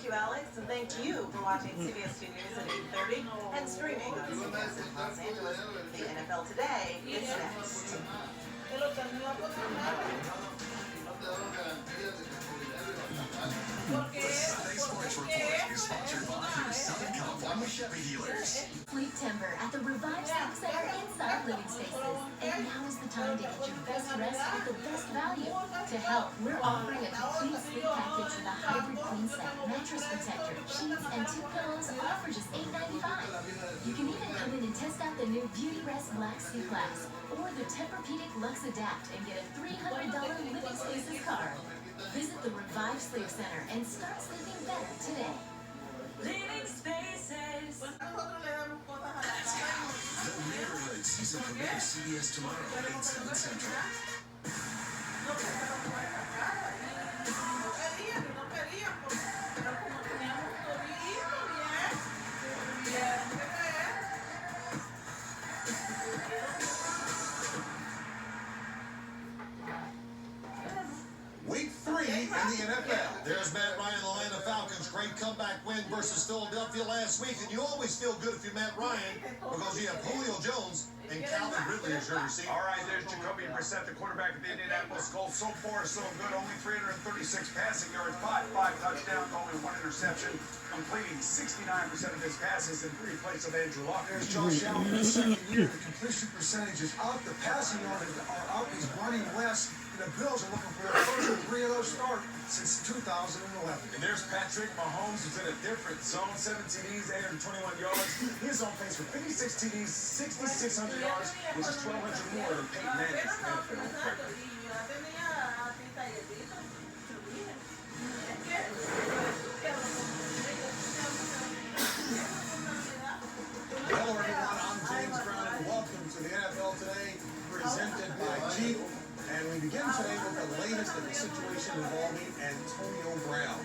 you, Alex, and thank you for watching CBS 2 News at 8:30 and streaming on CBS in Los Angeles. The NFL Today is next. Sunday Sports Report is sponsored by your Southern California Chevy dealers. Sleep Timber at the Revive Sleep Center inside living spaces. And now is the time to get your best rest at the best value. To help, we're offering a complete sleep package with a hybrid queen set, mattress protector, sheets, and 2 pillows, all for just $8.95. You can even come in and test out the new Beauty Rest Black Sleep Mask or the Tempur-Pedic Luxe Adapt and get a $300 Living Spaces card. Visit the Revive Sleep Center and start sleeping better today. Living Spaces. The Neighborhood season premiere CBS tomorrow at 8/7 Central. Week 3 in the NFL. There's Matt Ryan, the Atlanta Falcons. Great comeback win versus Philadelphia last week. And you always feel good if you're Matt Ryan because you have Julio Jones and Calvin Ridley as your receiver. All right, there's Jacoby Brissett, the quarterback of the Indianapolis Colts. So far, so good. Only 336 passing yards, 5 touchdowns, only 1 interception. Completing 69% of his passes in 3 places of Andrew Luck. There's Josh Allen in his second year. The completion percentage is out. The passing yards are out. He's running less. The Bills are looking for their first 3-0 start since 2011. And there's Patrick Mahomes, who's in a different zone. 7 TDs, 821 yards. He's on pace for 56 TDs, 6,600 yards, which is 1,200 more than Peyton Manning's NFL record. Hello, everyone. I'm James Brown, and welcome to the NFL Today, presented by Jeep. And we begin today with the latest in the situation involving Antonio Brown.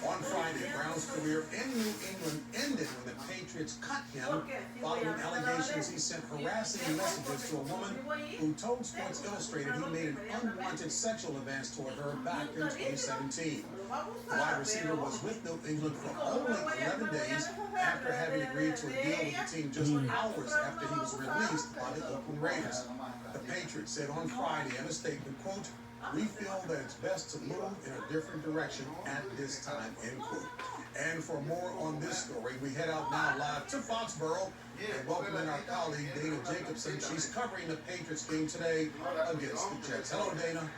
On Friday, Brown's career in New England ended when the Patriots cut him following allegations he sent harassing messages to a woman who told Sports Illustrated he made an unwanted sexual advance toward her back in 2017. The wide receiver was with New England for only 11 days after having agreed to a deal with the team just hours after he was released by the Oakland Raiders. The Patriots said on Friday in a statement, quote, "We feel that it's best to move in a different direction at this time," end quote. And for more on this story, we head out now live to Foxborough and welcome in our colleague Dana Jacobson. She's covering the Patriots game today against the Jets. Hello, Dana.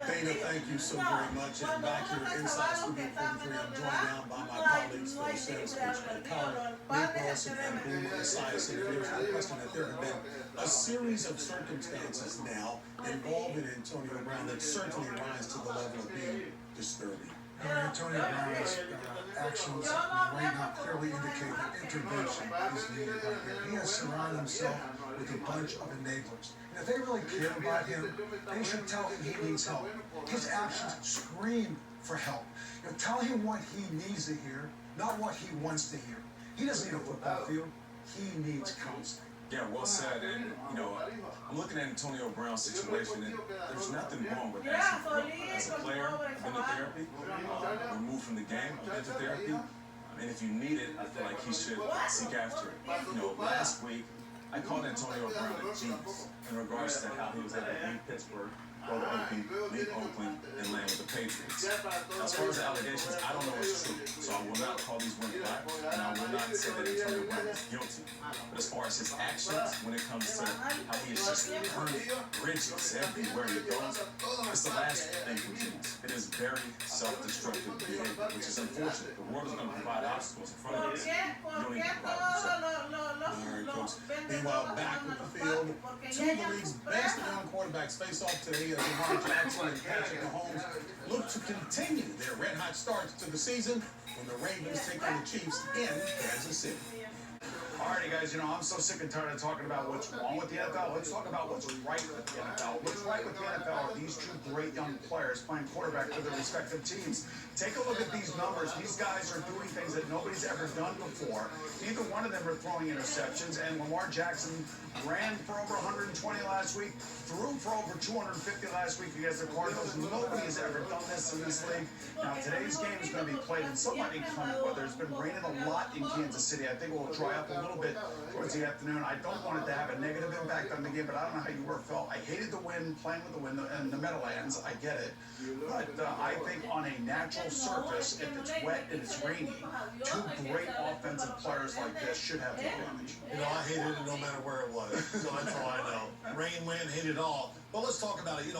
Dana, thank you so very much. And back here inside Studio 43, I'm joined now by my colleagues Phil Sims, Coach McCullough, Nick Burleson, and Boomer Esiason. There's no question that there have been a series of circumstances now involving Antonio Brown that certainly rise to the level of being disturbing. Antonio Brown's actions right now clearly indicate that intervention is needed right here. He has surrounded himself with a bunch of enablers. And if they really care about him, they should tell him he needs help. His actions scream for help. You know, tell him what he needs to hear, not what he wants to hear. He doesn't need a football field. He needs counseling. Yeah, well said. And, you know, I'm looking at Antonio Brown's situation, and there's nothing wrong with asking for help. As a player, I've been to therapy, removed from the game, I've been to therapy. And if you need it, I feel like he should seek after it. You know, last week, I called Antonio Brown a genius in regards to how he was able to leave Pittsburgh, go to Oakland, leave Oakland, and land with the Patriots. As far as the allegations, I don't know what's true, so I will not call these ones black, and I will not say that Antonio Brown is guilty. But as far as his actions, when it comes to how he is just burning bridges everywhere he goes, it's the last thing he needs. It is very self-destructive behavior, which is unfortunate. The world is going to provide obstacles in front of us. You don't need to provide them. All right, folks. Meanwhile, back with the field, 2 of the league's best young quarterbacks face off today as Lamar Jackson and Patrick Mahomes look to continue their red-hot starts to the season when the Ravens take on the Chiefs in Kansas City. Alrighty, guys, you know, I'm so sick and tired of talking about what's wrong with the NFL. Let's talk about what's right with the NFL. What's right with the NFL are these 2 great young players playing quarterback for their respective teams. Take a look at these numbers. These guys are doing things that nobody's ever done before. Neither one of them are throwing interceptions, and Lamar Jackson ran for over 120 last week, threw for over 250 last week against the Cardinals. Nobody has ever done this in this league. Now, today's game is going to be played in somewhat saw inclement weather. It's been raining a lot in Kansas City. I think it will dry up a little bit towards the afternoon. I don't want it to have a negative impact on the game, but I don't know how you were, Phil. I hated the wind, playing with the wind in the Meadowlands. I get it. But I think on a natural surface, if it's wet and it's rainy, two great offensive players like this should have the advantage. You know, I hated it no matter where it was. So that's all I know. Rain, wind, hate it all. But let's talk about it. You know,